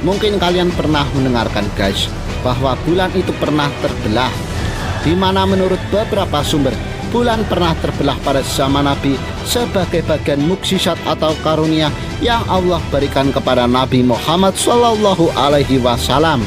Mungkin kalian pernah mendengarkan guys, bahwa bulan itu pernah terbelah, di mana menurut beberapa sumber, bulan pernah terbelah pada zaman Nabi sebagai bagian mukjizat atau karunia yang Allah berikan kepada Nabi Muhammad Shallallahu Alaihi Wasallam.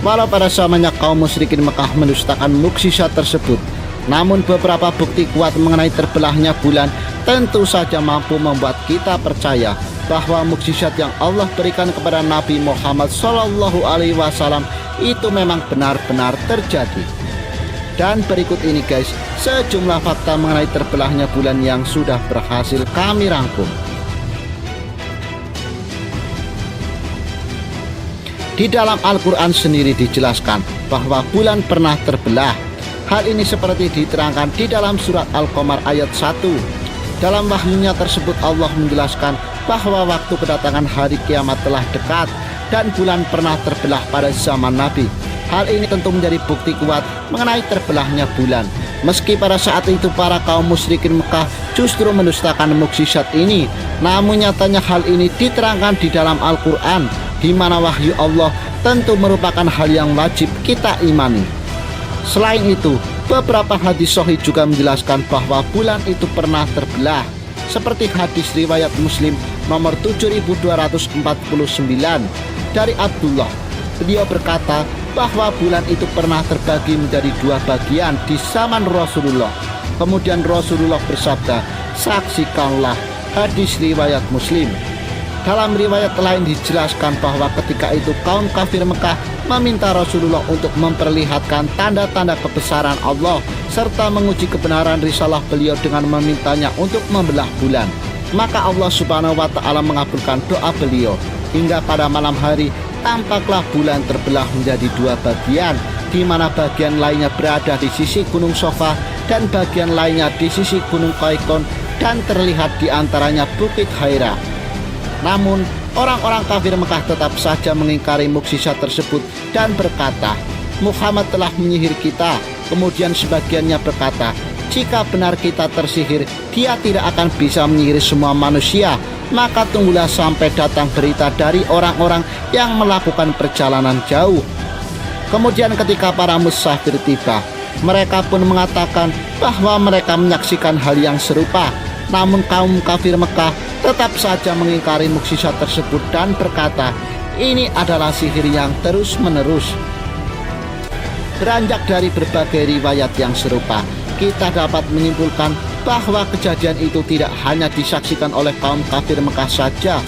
Walau pada zamannya kaum musyrikin Mekah mendustakan mukjizat tersebut, namun beberapa bukti kuat mengenai terbelahnya bulan tentu saja mampu membuat kita percaya bahwa mukjizat yang Allah berikan kepada Nabi Muhammad Shallallahu Alaihi Wasallam itu memang benar-benar terjadi. Dan berikut ini guys, sejumlah fakta mengenai terbelahnya bulan yang sudah berhasil kami rangkum. Di dalam Al-Quran sendiri dijelaskan bahwa bulan pernah terbelah. Hal ini seperti diterangkan di dalam surat Al-Qamar ayat 1. Dalam wahyunya tersebut Allah menjelaskan bahwa waktu kedatangan hari kiamat telah dekat dan bulan pernah terbelah pada zaman Nabi. Hal ini tentu menjadi bukti kuat mengenai terbelahnya bulan. Meski pada saat itu para kaum musyrikin Mekah justru mendustakan mukjizat ini, namun nyatanya hal ini diterangkan di dalam Al-Quran, di mana wahyu Allah tentu merupakan hal yang wajib kita imani. Selain itu, beberapa hadis sahih juga menjelaskan bahwa bulan itu pernah terbelah, seperti hadis riwayat Muslim nomor 7249 dari Abdullah. Beliau berkata bahwa bulan itu pernah terbagi menjadi dua bagian di zaman Rasulullah. Kemudian Rasulullah bersabda, "Saksikanlah." Hadis riwayat Muslim. Dalam riwayat lain dijelaskan bahwa ketika itu kaum kafir Mekah meminta Rasulullah untuk memperlihatkan tanda-tanda kebesaran Allah serta menguji kebenaran risalah beliau dengan memintanya untuk membelah bulan. Maka Allah Subhanahu wa Ta'ala mengabulkan doa beliau. Hingga pada malam hari tampaklah bulan terbelah menjadi dua bagian, di mana bagian lainnya berada di sisi Gunung Sofa dan bagian lainnya di sisi Gunung Qaikon, dan terlihat di antaranya Bukit Haira. Namun orang-orang kafir Mekah tetap saja mengingkari mukjizat tersebut dan berkata, "Muhammad telah menyihir kita." Kemudian sebagiannya berkata, "Jika benar kita tersihir, dia tidak akan bisa menyihir semua manusia. Maka tunggulah sampai datang berita dari orang-orang yang melakukan perjalanan jauh." Kemudian ketika para musafir tiba, mereka pun mengatakan bahwa mereka menyaksikan hal yang serupa. Namun kaum kafir Mekah tetap saja mengingkari mukjizat tersebut dan berkata, ini adalah sihir yang terus-menerus. Beranjak dari berbagai riwayat yang serupa, kita dapat menyimpulkan bahwa kejadian itu tidak hanya disaksikan oleh kaum kafir Mekah saja,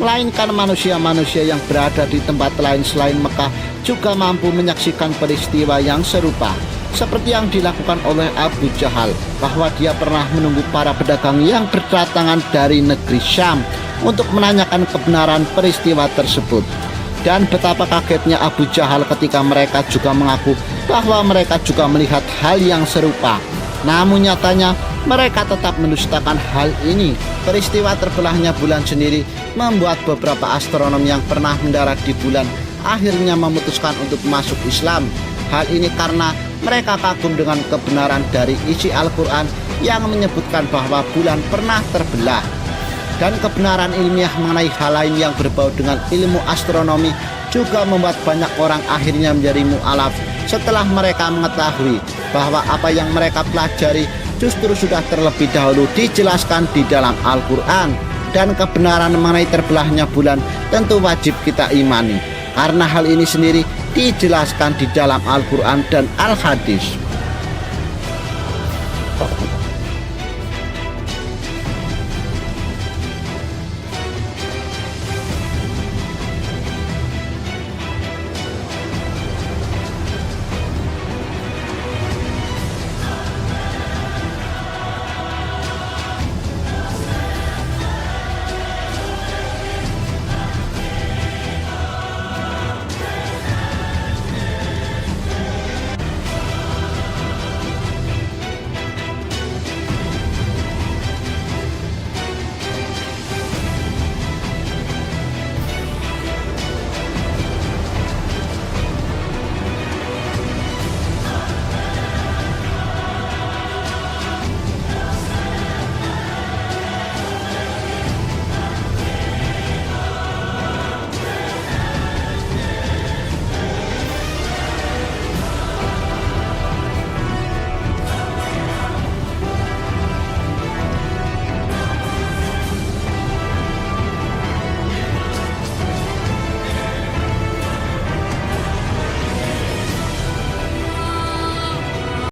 melainkan manusia-manusia yang berada di tempat lain selain Mekah juga mampu menyaksikan peristiwa yang serupa. Seperti yang dilakukan oleh Abu Jahal, bahwa dia pernah menunggu para pedagang yang berdatangan dari negeri Syam untuk menanyakan kebenaran peristiwa tersebut. Dan betapa kagetnya Abu Jahal ketika mereka juga mengaku bahwa mereka juga melihat hal yang serupa. Namun nyatanya mereka tetap mendustakan hal ini. Peristiwa terbelahnya bulan sendiri membuat beberapa astronom yang pernah mendarat di bulan akhirnya memutuskan untuk masuk Islam. Hal ini karena mereka kagum dengan kebenaran dari isi Al-Quran yang menyebutkan bahwa bulan pernah terbelah. Dan kebenaran ilmiah mengenai hal lain yang berbau dengan ilmu astronomi juga membuat banyak orang akhirnya menjadi mu'alaf setelah mereka mengetahui bahwa apa yang mereka pelajari justru sudah terlebih dahulu dijelaskan di dalam Al-Quran. Dan kebenaran mengenai terbelahnya bulan tentu wajib kita imani, karena hal ini sendiri dijelaskan di dalam Al-Quran dan Al-Hadis.